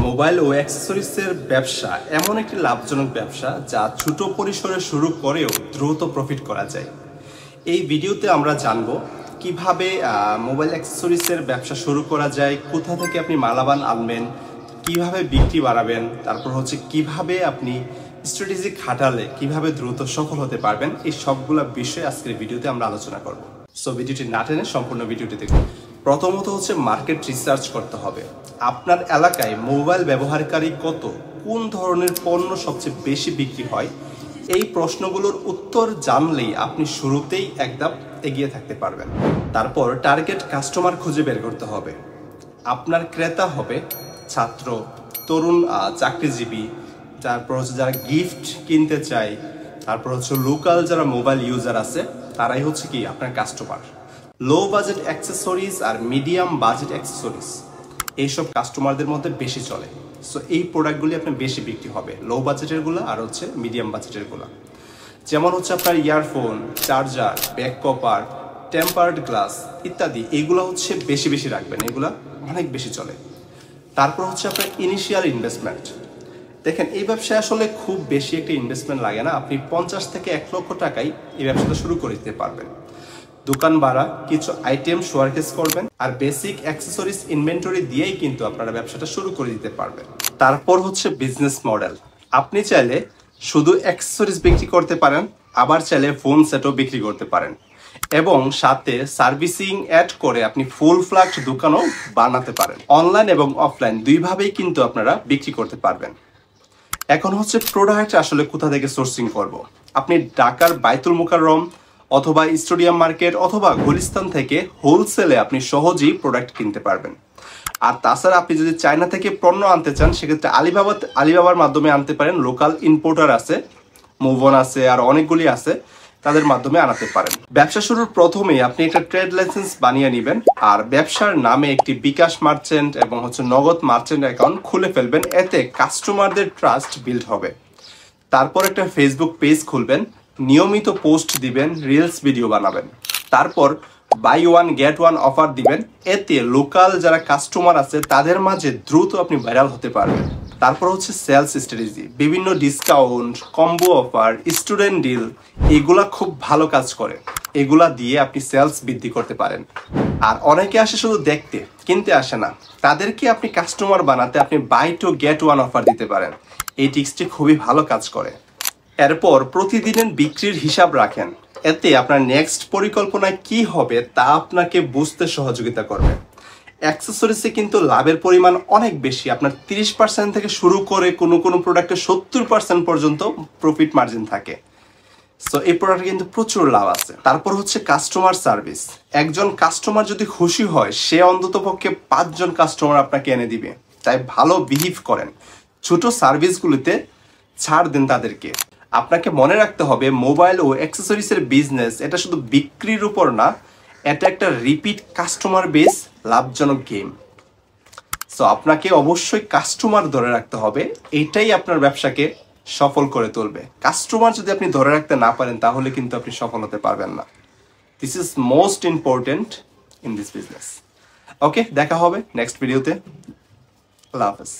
Mobile ও অ্যাক্সেসরিজের ব্যবসা এমন একটি লাভজনক ব্যবসা যা ছোট পরিসরে শুরু করেও দ্রুত প্রফিট করা যায়। এই ভিডিওতে আমরা জানব কিভাবে মোবাইল অ্যাক্সেসরিজের ব্যবসা শুরু করা যায়, কোথা থেকে আপনি মালামাল আনবেন, কিভাবে বিক্রি বাড়াবেন, তারপর হচ্ছে কিভাবে আপনি স্ট্র্যাটেজি খাটালে কিভাবে দ্রুত সফল হতে পারবেন। এই সবগুলো বিষয় আজকের ভিডিওতে আমরা আলোচনা করব। সো ভিডিওটি না টেনে সম্পূর্ণ ভিডিওটি দেখুন। প্রথমত হচ্ছে মার্কেট রিসার্চ করতে হবে। আপনার এলাকায় মোবাইল ব্যবহারকারী কত, কোন ধরনের পণ্য সবচেয়ে বেশি বিক্রি হয়, এই প্রশ্নগুলোর উত্তর জানলেই আপনি শুরুতেই একদম এগিয়ে থাকতে পারবেন। তারপর টার্গেট কাস্টমার খুঁজে বের করতে হবে। আপনার ক্রেতা হবে ছাত্র, তরুণ, চাকরিজীবী, তারপর হচ্ছে যারা গিফট কিনতে চায়, তারপর হচ্ছে লোকাল যারা মোবাইল ইউজার আছে, তারাই হচ্ছে কি আপনার কাস্টমার। লো বাজেট অ্যাক্সেসরিজ আর মিডিয়াম বাজেট অ্যাক্সেসরিজ এইসব কাস্টমারদের মধ্যে বেশি চলে। সো এই প্রোডাক্টগুলি আপনার বেশি বিক্রি হবে, লো বাজেটেরগুলো আর হচ্ছে মিডিয়াম বাজেটেরগুলো। যেমন হচ্ছে আপনার earphone, charger, back cover, tempered glass ইত্যাদি, এইগুলো হচ্ছে বেশি রাখবেন, এগুলা অনেক বেশি চলে। তারপর হচ্ছে আপনার ইনিশিয়াল ইনভেস্টমেন্ট। দেখেন, এই ব্যবসায় আসলে খুব বেশি একটা ইনভেস্টমেন্ট লাগে না। আপনি 50 থেকে 1 লক্ষ টাকায় এই ব্যবসাটা শুরু করে দিতে পারবেন। দোকান ভাড়া, কিছু আইটেম শোয়ারকেস করবেন আর বেসিক অ্যাক্সেসরিজ ইনভেন্টরি দিয়েই কিন্তু আপনারা ব্যবসাটা শুরু করে দিতে পারবেন। তারপর হচ্ছে বিজনেস মডেল। আপনি চাইলে শুধু অ্যাক্সেসরিজ বিক্রি করতে পারেন, আবার চাইলে ফোন সেটও বিক্রি করতে পারেন এবং সাথে সার্ভিসিং অ্যাড করে আপনি ফুল ফ্ল্যাট দোকানও বানাতে পারেন। অনলাইন এবং অফলাইন দুইভাবেই কিন্তু আপনারা বিক্রি করতে পারবেন। এখন হচ্ছে প্রোডাক্ট আসলে কোথা থেকে সোর্সিং করব। আপনি ঢাকার বাইতুল মুকাররম অথবা স্টেডিয়াম মার্কেট অথবা গুলিস্তান থেকে হোলসেলে আপনি সহজেই প্রোডাক্ট কিনতে পারবেন। আর তাছাড়া আপনি যদি চায়না থেকে পণ্য আনতে চান, সেক্ষেত্রে আলিবাবার মাধ্যমে আনতে পারেন। লোকাল ইম্পোর্টার আছে, মুভন আছে, আর অনেকগুলি আছে, তাদের মাধ্যমে আনাতে পারেন। ব্যবসা শুরুর প্রথমেই আপনি একটা ট্রেড লাইসেন্স বানিয়ে নেবেন আর ব্যবসার নামে একটি বিকাশ মার্চেন্ট এবং হচ্ছে নগদ মার্চেন্ট অ্যাকাউন্ট খুলে ফেলবেন। এতে কাস্টমারদের ট্রাস্ট বিল্ড হবে। তারপর একটা ফেসবুক পেজ খুলবেন, নিয়মিত পোস্ট দিবেন, রিলস ভিডিও বানাবেন। তারপর buy one get one offer দিবেন। এতে লোকাল যারা কাস্টমার আছে তাদের মাঝে দ্রুত আপনি ভাইরাল হতে পারবেন। তারপর হচ্ছে সেলস স্ট্র্যাটেজি, বিভিন্ন discount, combo offer, student deal, এগুলা খুব ভালো কাজ করে। এগুলা দিয়ে আপনি সেলস বৃদ্ধি করতে পারেন। আর অনেকে আসে শুধু দেখতে, কিনতে আসে না, তাদেরকে আপনি কাস্টমার বানাতে আপনি buy two get one offer দিতে পারেন। এই টিক্সটি খুবই ভালো কাজ করে। এরপর প্রতিদিনের বিক্রির হিসাব রাখেন। এতে আপনার নেক্সট পরিকল্পনায় কি হবে তা আপনাকে বুঝতে সহযোগিতা করবে। অ্যাক্সেসরিজে কিন্তু লাভের পরিমাণ অনেক বেশি। আপনার 30% থেকে শুরু করে কোনো প্রোডাক্টে 70% পর্যন্ত প্রফিট মার্জিন থাকে। সো এই প্রোডাক্টে কিন্তু প্রচুর লাভ আছে। তারপর হচ্ছে কাস্টমার সার্ভিস। একজন কাস্টমার যদি খুশি হয়, সে অন্তত পক্ষে 5 জন কাস্টমার আপনাকে এনে দিবে। তাই ভালো বিহেভ করেন, ছোট সার্ভিসগুলিতে ছাড় দেন তাদেরকে। আপনাকে মনে রাখতে হবে, মোবাইল ও অ্যাক্সেসরিজের বিজনেস এটা শুধু বিক্রির উপর না, এটা একটা রিপিট কাস্টমার বেস লাভজনক গেম। সো আপনাকে অবশ্যই কাস্টমার ধরে রাখতে হবে। এইটাই আপনার ব্যবসাকে সফল করে তুলবে। কাস্টমার যদি আপনি ধরে রাখতে না পারেন, তাহলে কিন্তু আপনি সফল হতে পারবেন না। This is most important in this business. Okay, দেখা হবে নেক্সট ভিডিওতে। আল্লাহ হাফেজ।